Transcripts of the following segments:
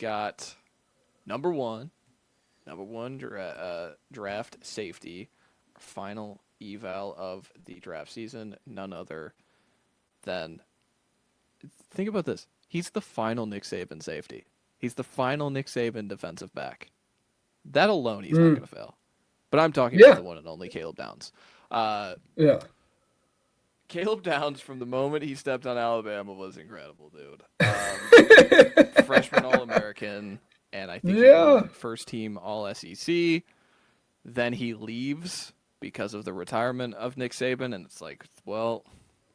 got number one, draft safety, final eval of the draft season. None other than, think about this. He's the final Nick Saban safety. He's the final Nick Saban defensive back. That alone, he's not Mm. going to fail. But I'm talking about Yeah. the one and only Caleb Downs. Uh, Yeah. Caleb Downs, from the moment he stepped on Alabama, was incredible, dude. Freshman All American, and I think he Yeah. won first team All SEC. Then he leaves because of the retirement of Nick Saban, and it's like, well,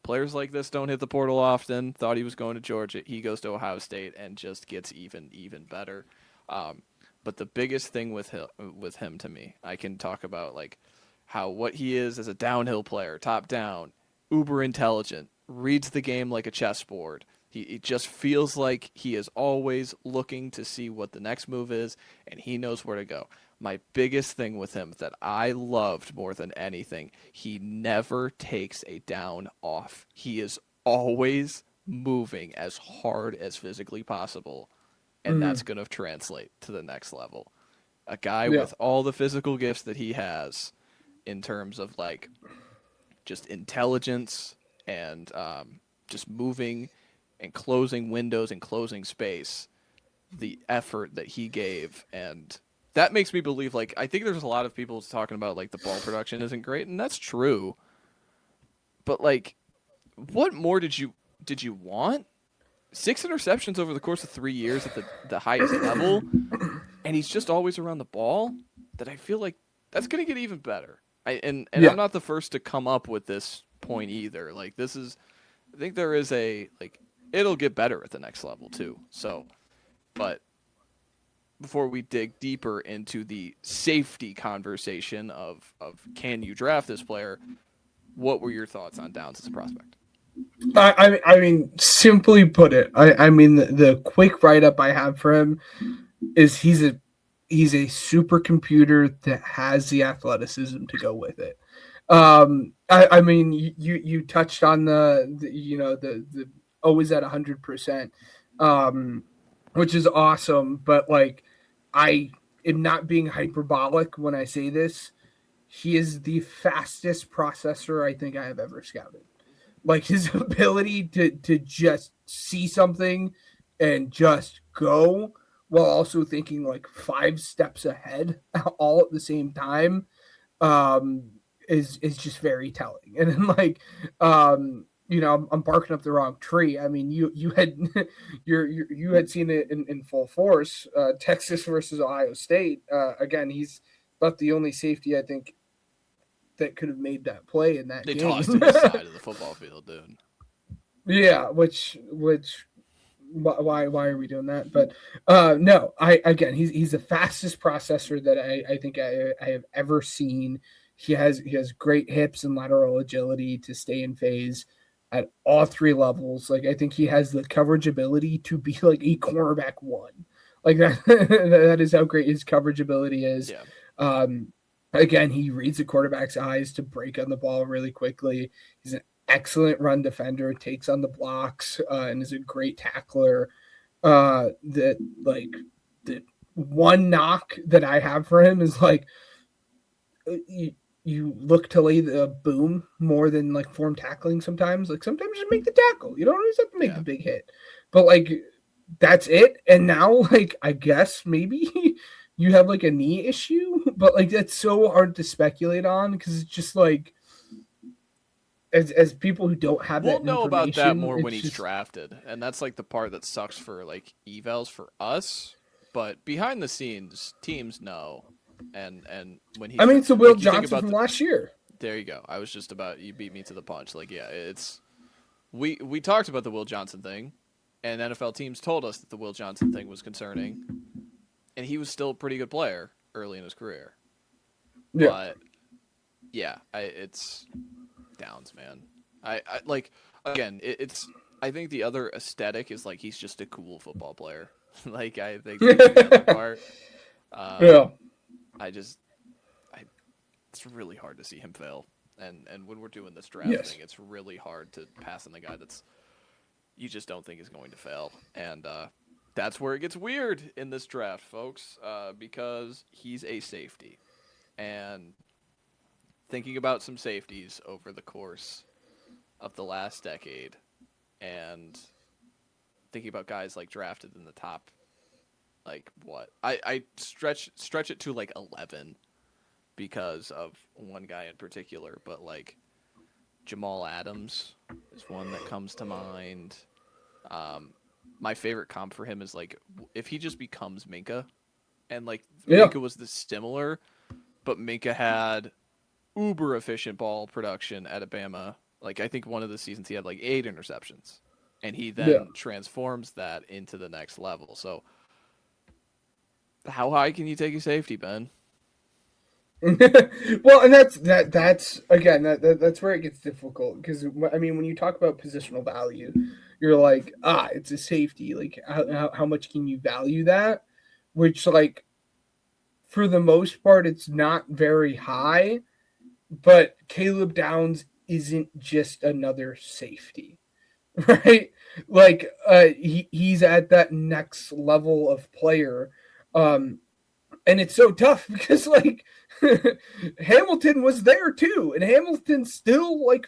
players like this don't hit the portal often. Thought he was going to Georgia. He goes to Ohio State and just gets even better. But the biggest thing with him to me, I can talk about like how what he is as a downhill player, top down, uber intelligent, reads the game like a chessboard. He just feels like he is always looking to see what the next move is, and he knows where to go. My biggest thing with him that I loved more than anything, he never takes a down off. He is always moving as hard as physically possible, and Mm. that's going to translate to the next level. A guy Yeah. with all the physical gifts that he has in terms of like just intelligence and just moving and closing windows and closing space, the effort that he gave, and that makes me believe, like, I think there's a lot of people talking about like the ball production isn't great, and that's true, but like, what more did you want? Six interceptions over the course of 3 years at the highest level, and he's just always around the ball. That I feel like that's gonna get even better. And I'm Yeah. not the first to come up with this point either. Like, this is, I think there is a like, it'll get better at the next level too. So, but before we dig deeper into the safety conversation of can you draft this player, what were your thoughts on Downs as a prospect? I mean, simply put it, I mean, the quick write up I have for him is he's a supercomputer that has the athleticism to go with it. I mean, you touched on the the always at 100%, um, which is awesome. But like, I am not being hyperbolic when I say this. He is the fastest processor I think I have ever scouted. Like his ability to just see something and just go while also thinking like 5 steps ahead all at the same time, um is just very telling. And then like, I'm barking up the wrong tree. I mean, you had you had seen it in full force, Texas versus Ohio State. Again, he's about the only safety I think that could have made that play in that They tossed game. to his side of the football field, dude. Yeah, which why are we doing that? But no, I again, he's the fastest processor that I think I have ever seen. He has great hips and lateral agility to stay in phase at all 3 levels. Like I think he has the coverage ability to be like a cornerback one. Like that that is how great his coverage ability is. Yeah. Um Again, he reads the quarterback's eyes to break on the ball really quickly. He's an excellent run defender, takes on the blocks, and is a great tackler. That like the one knock that I have for him is like, you look to lay the boom more than like form tackling sometimes. Like sometimes just make the tackle. You don't always have to make Yeah. the big hit. But like that's it. And now like I guess maybe you have like a knee issue, but like that's so hard to speculate on because it's just like as people who don't have We'll that know about that information, more when it's he's just drafted, and that's like the part that sucks for like evals for us. But behind the scenes, teams know, and when I he's mean it's the Will like, you think Johnson about from last year. there you go. I was just about, you beat me to the punch. Like, yeah, it's we talked about the Will Johnson thing, and NFL teams told us that the Will Johnson thing was concerning, and he was still a pretty good player early in his career. Yeah. But yeah, it's Downs, man. I like, again, it's, I think the other aesthetic is like he's just a cool football player. Like, I think that's the other part. Yeah. Um, I just, I it's really hard to see him fail. And when we're doing this draft Yes. thing, it's really hard to pass on the guy that's, you just don't think is going to fail. And that's where it gets weird in this draft, folks, because he's a safety. And thinking about some safeties over the course of the last decade and thinking about guys like drafted in the top like what? I stretch it to like 11 because of one guy in particular, but like Jamal Adams is one that comes to mind. Um, my favorite comp for him is like if he just becomes Minka, and like Yeah. Minka was the similar, but Minka had uber efficient ball production at Alabama. Like I think one of the seasons he had like 8 interceptions, and he Yeah. then transforms that into the next level. So how high can you take a safety, Ben? Well, and that's again that's where it gets difficult because I mean when you talk about positional value, you're like it's a safety. Like how much can you value that? Which like for the most part it's not very high, but Caleb Downs isn't just another safety, right? Like he's at that next level of player. Um, and it's so tough because like Hamilton was there too, and Hamilton still like,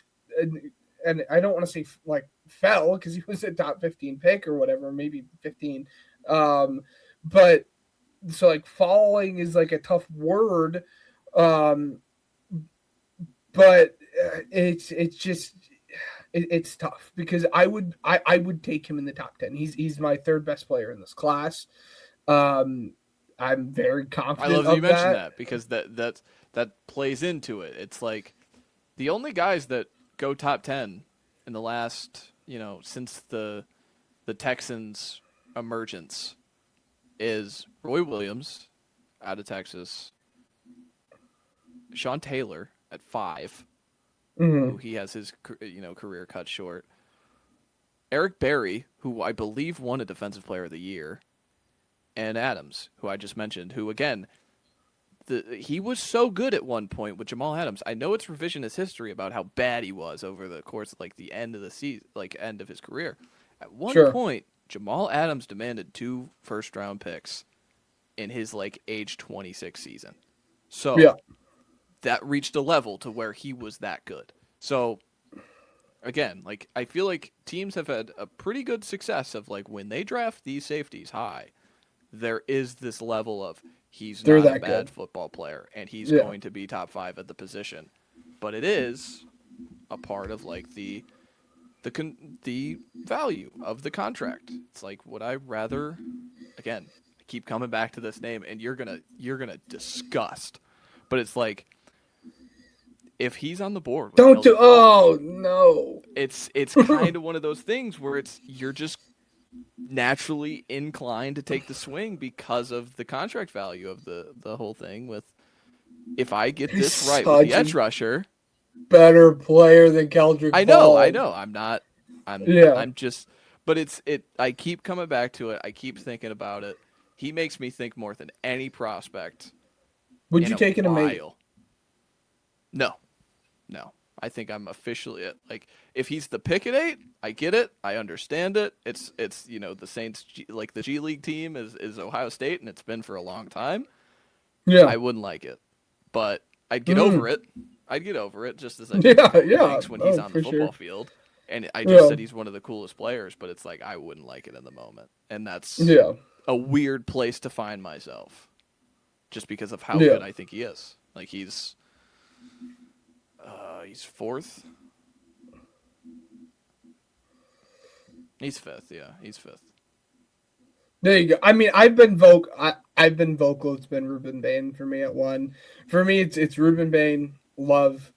and I don't want to say like fell because he was a top 15 pick or whatever, maybe 15. Um, but so like falling is like a tough word, um, but it's just it's tough because I would take him in the top 10. He's my third best player in this class. Um, I'm very I confident love that you of mentioned that. that because that plays into it. It's like the only guys that go top 10 in the last, since the Texans emergence is Roy Williams out of Texas, Sean Taylor at 5, who Mm-hmm. he has his career cut short. Eric Berry, who I believe won a defensive player of the year, and Adams, who I just mentioned, who again he was so good at one point with Jamal Adams. I know it's revisionist history about how bad he was over the course of like the end of the season, like end of his career. At one Sure. point, Jamal Adams demanded 2 first-round picks in his like age 26 season. So Yeah. that reached a level to where he was that good. So again, like I feel like teams have had a pretty good success of like when they draft these safeties high, there is this level of he's They're not a that bad good. football player and he's Yeah. going to be top 5 at the position. But it is a part of like the value of the contract. It's like would I rather again, I keep coming back to this name and you're going to disgust. But it's like if he's on the board with Don't do. Keldrick Vaughn, Oh no. it's kind of one of those things where it's you're just naturally inclined to take the swing because of the contract value of the whole thing with if I get He's this right with the such edge a rusher. better player than Keldrick I Vaughn. know. I'm not Yeah. I'm just but it I keep coming back to it. I keep thinking about it. He makes me think more than any prospect Would in you a take it a mate? while. No. No. I think I'm officially it. Like if he's the pick at 8, I get it. I understand it. It's the Saints like the G League team is Ohio State and it's been for a long time. Yeah. I wouldn't like it. But I'd get over Mm. it. I'd get over it just as I do with Yeah. most Yeah. things when he's Oh, on the for sure. football field. And I just Yeah. said he's one of the coolest players, but it's like I wouldn't like it in the moment. And that's Yeah. a weird place to find myself just because of how Yeah. good I think he is. Like he's fourth. He's fifth, yeah. He's fifth. There you go. I mean, I've been vocal. It's been Ruben Bain for me at one. For me, it's Ruben Bain, Love,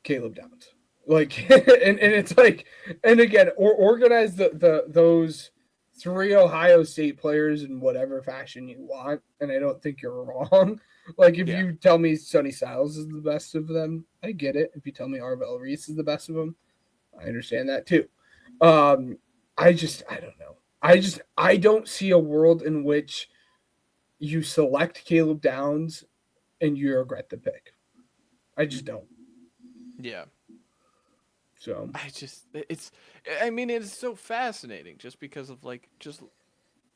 Caleb Downs. Like, and it's like, and again, organize the those 3 Ohio State players in whatever fashion you want, and I don't think you're wrong. Like, if Yeah. you tell me Sonny Styles is the best of them, I get it. If you tell me Arvell Reese is the best of them, I understand that too. Um, I don't know. I don't see a world in which you select Caleb Downs and you regret the pick. I just don't. Yeah. So I mean, it's so fascinating just because of like, just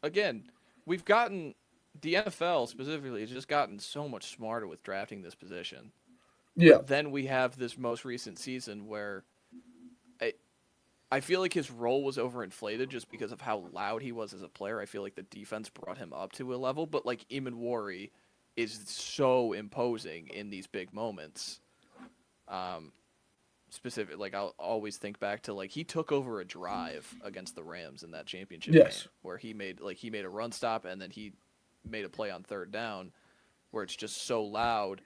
again, we've gotten, the NFL specifically has just gotten so much smarter with drafting this position. yeah, But then we have this most recent season where I, I feel like his role was overinflated just because of how loud he was as a player. I feel like the defense brought him up to a level, but like Imanwari is so imposing in these big moments. Um, Specific, like I'll always think back to like he took over a drive against the Rams in that championship game yes, where he made a run stop and then he made a play on third down where it's just so loud,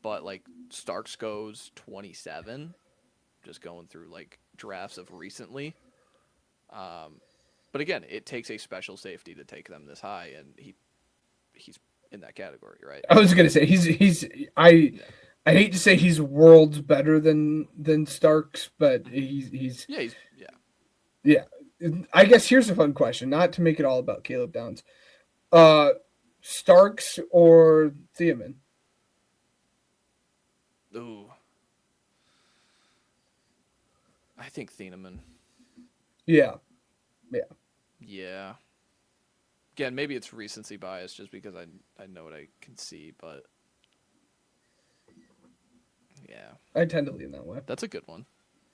but like Starks goes 27, just going through like drafts of recently. Um, but again, it takes a special safety to take them this high, and he's in that category, right? I was gonna say he's I Yeah, I hate to say he's worlds better than Starks, but he's yeah, he's yeah. yeah. I guess here's a fun question, not to make it all about Caleb Downs. Uh, Starks or Thiemann? Ooh, I think Thieneman. Yeah, yeah, Yeah. Again, maybe it's recency bias just because I know what I can see, but yeah, I tend to lean that way. that's a good one.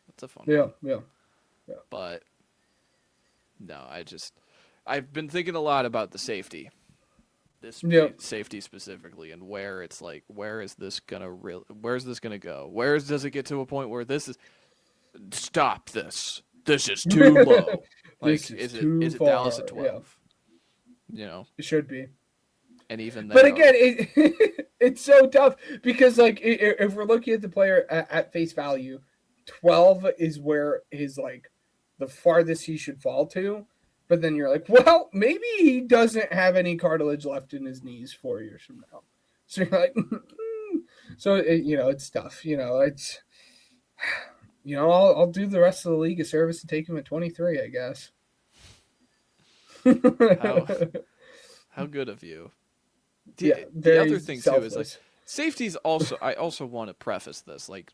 That's a fun Yeah, one. yeah, yeah, But no, I've been thinking a lot about the safety, yeah. safety specifically, and where it's like, where is this gonna go? Where does it get to a point where this is, stop this? This is too low. This Like, is too is it Dallas at far. Yeah, 12? You know, it should be. and even But there, again, it's so tough because like if we're looking at the player at face value, 12 is where his like the farthest he should fall to. But then you're like, well, maybe he doesn't have any cartilage left in his knees 4 years from now. So you're like, so it's tough. I'll do the rest of the league a service and take him at 23, I guess. how how good of you. Yeah, The very other thing too is like selfless. safety's also. I also want to preface this, like,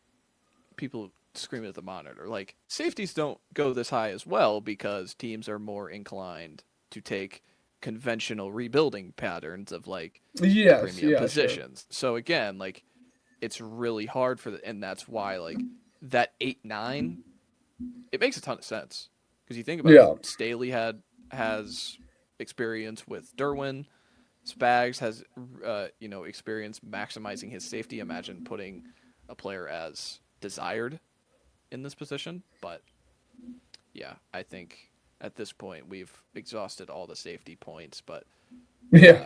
people screaming at the monitor, like safeties don't go this high as well because teams are more inclined to take conventional rebuilding patterns of like Yes, premium yeah, sure. positions. So again, like, it's really hard and that's why like that 8-9, it makes a ton of sense because you think about it. Yeah. Staley has experience with Derwin. Spags has experience maximizing his safety. Imagine putting a player as desired in this position. But yeah, I think at this point we've exhausted all the safety points. But Yeah.